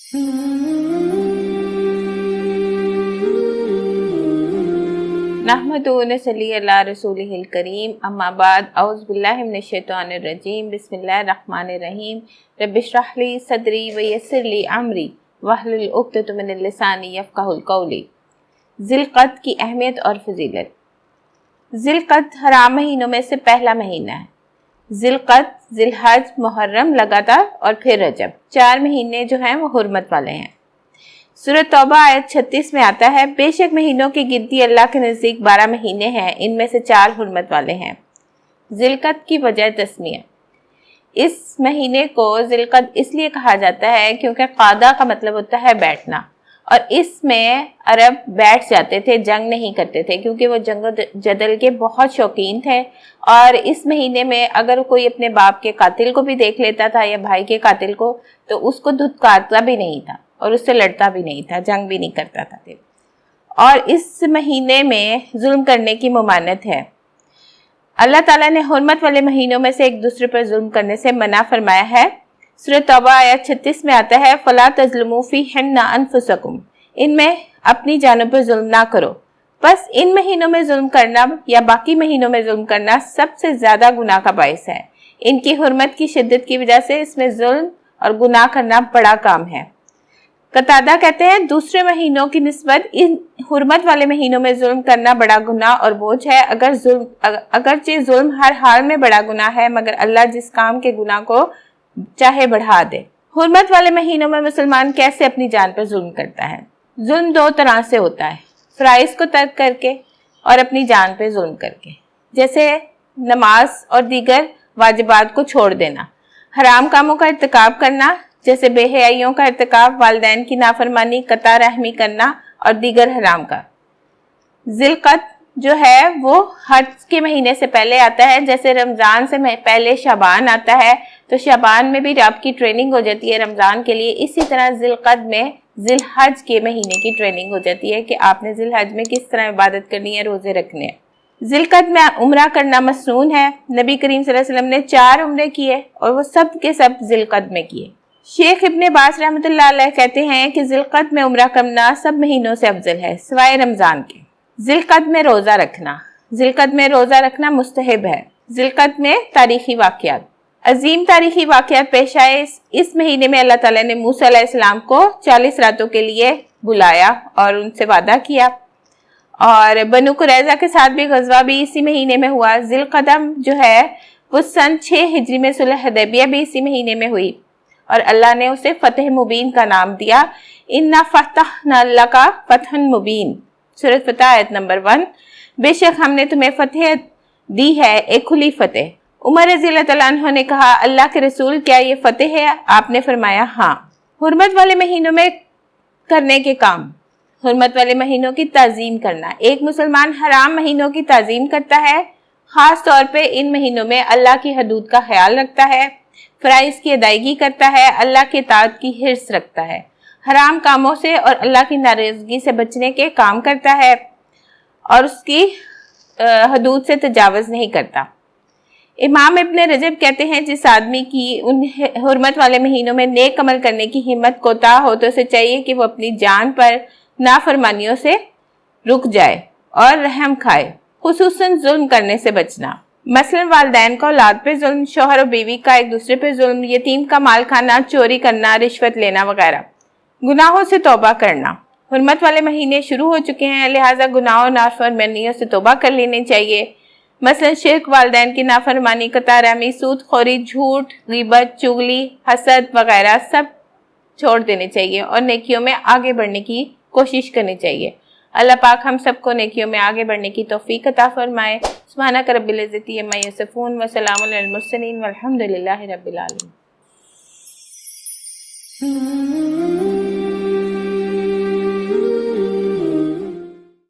नहमदुहु व नसल्ली अला रसूलिहिल करीम, अम्मा बाद, औज़ु बिल्लाहि मिनश शैतानिर रजीम, बिस्मिल्लाहिर रहमानिर रहीम। रब्बिश्रह ली सदरी व यस्सिर ली अमरी वहलुल उक़दतम मिन लिसानी यफ़क़हुल क़ौली। ज़िलक़द की अहमियत और फजीलत। ज़िलक़द हराम महीनों में से पहला महीना है। ज़िलक़द, ज़िलहज, मुहर्रम लगातार और फिर रजब, 4 महीने जो हैं वो हुर्मत वाले हैं। सूरत तौबा आयत 36 में आता है, बेशक महीनों की गिनती अल्लाह के नज़दीक 12 महीने हैं, इनमें से 4 हुर्मत वाले हैं। ज़िलक़द की वजह तस्मिया। इस महीने को ज़िलक़द इसलिए कहा जाता है क्योंकि क़ादा का मतलब होता है बैठना, और इसमें अरब बैठ जाते थे, जंग नहीं करते थे, क्योंकि वो जंग जदल के बहुत शौकीन थे। और इस महीने में अगर कोई अपने बाप के कातिल को भी देख लेता था या भाई के कातिल को, तो उसको धुतकारता भी नहीं था और उससे लड़ता भी नहीं था, जंग भी नहीं करता था। और इस महीने में जुल्म करने की ममानत है। अल्लाह ताला ने हुर्मत वाले महीनों में से एक दूसरे पर जुल्म करने से मना फरमाया है। सूरत तौबा आयत 36 में आता है, फला तज़लिमू फ़ीहिन्ना अनफुसकुम, इनमें अपनी जानों पर जुल्म ना करो। बस इन महीनों में जुल्म करना या बाकी महीनों में जुल्म करना सबसे ज्यादा गुनाह का बाइस है। इनकी हुर्मत की शिद्दत की वजह से इसमें जुल्म और गुनाह करना बड़ा काम है। कतादा कहते हैं, दूसरे महीनों की निस्बत इन हुर्मत वाले महीनों में जुल्म करना बड़ा गुनाह और बोझ है। अगरचे जुल्म हर हाल में बड़ा गुनाह है, मगर अल्लाह जिस काम के गुनाह को चाहे बढ़ा दे। हुर्मत वाले महीनों में मुसलमान कैसे अपनी जान पर जुल्म करता है? जुल्म 2 तरह से होता है, फराइज को तर्क करके और अपनी जान पे जुल्म करके, जैसे नमाज और दीगर वाजिबात को छोड़ देना, हराम कामों का इर्तिकाब करना जैसे बेहयाइयों का इर्तिकाब, वालिदैन की नाफरमानी, कता रहमी करना और दीगर हराम का। ज़िलक़द जो है वो हज के महीने से पहले आता है, जैसे रमज़ान से पहले शाबान आता है, तो शाबान में भी आपकी ट्रेनिंग हो जाती है रमज़ान के लिए। इसी तरह ज़िलक़द में ज़िलहज के महीने की ट्रेनिंग हो जाती है कि आपने ज़िलहज में किस तरह इबादत करनी है, रोज़े रखने हैं। ज़िलक़द में उम्रा करना मसनून है। नबी करीम सल्लल्लाहु अलैहि वसल्लम ने 4 उम्रे किए और वो सब के सब ज़िलक़द में किए। शेख इब्ने बास रहमतुल्लाह अलैह कहते हैं कि ज़िलक़द में उम्रा करना सब महीनों से अफजल है सिवाय रमज़ान के। ज़िलक़द में रोज़ा रखना, ज़िलक़द में रोज़ा रखना मुस्तहब है। ज़िलक़द में तारीखी वाक़यात, अजीम तारीखी वाक़यात पेश आए। इस महीने में अल्लाह ताला ने मूसा अलैहिस्सलाम को 40 रातों के लिए बुलाया और उनसे वादा किया, और बनु कुरैज़ा के साथ भी गज़वा भी इसी महीने में हुआ। ज़िलक़दम जो है वो सन 6 हिजरी में सुलह हुदैबिया भी इसी महीने में हुई और अल्लाह ने उसे फ़तह मुबीन का नाम दिया। इन्ना फ़तहना लका फ़तहन मुबीन, सूरत फ़तह आयत नंबर 1, बेशक हमने तुम्हें फतह दी है, एक खुली फतेह। उमर रज़ियल्लाहु तआला अन्हु ने कहा, अल्लाह के रसूल क्या ये फतेह है? आपने फरमाया हाँ। हुर्मत वाले महीनों में करने के काम, हुर्मत वाले महीनों की ताज़ीम करना। एक मुसलमान हराम महीनों की ताज़ीम करता है, खास तौर पे इन महीनों में अल्लाह की हदूद का ख्याल रखता है, फ़राइज़ की अदायगी करता है, अल्लाह के इताअत की हिर्स रखता है, हराम कामों से और अल्लाह की नाराज़गी से बचने के काम करता है और उसकी हदूद से तजावज़ नहीं करता। इमाम इब्न रजब कहते हैं, जिस आदमी की उन हुर्मत वाले महीनों में नेक अमल करने की हिम्मत कोताह हो तो उसे चाहिए कि वो अपनी जान पर नाफरमानियों से रुक जाए और रहम खाए, खुसूसन जुल्म करने से बचना। मसलन वालिदैन का औलाद पे जुल्म, शौहर और बीवी का एक दूसरे पे जुल्म, यतीम का माल खाना, चोरी करना, रिश्वत लेना वगैरह। गुनाहों से तौबा करना। हुर्मत वाले महीने शुरू हो चुके हैं, लिहाजा गुनाहों नाफरमानियों से तौबा कर लेनी चाहिए। मसलन शिर्क, वालिदैन की नाफरमानी, कता रहमी, सूद खोरी, झूठ, ग़ीबत, चुगली, हसद वगैरह सब छोड़ देने चाहिए और नेकियों में आगे बढ़ने की कोशिश करनी चाहिए। अल्लाह पाक हम सबको नेकियों में आगे बढ़ने की तौफीक अता फरमाए। सुब्हानक रब्बिल इज़्ज़ति अम्मा यसिफून व सलामुन अलल मुरसलीन वल्हम्दुलिल्लाहि रब्बिल आलमीन।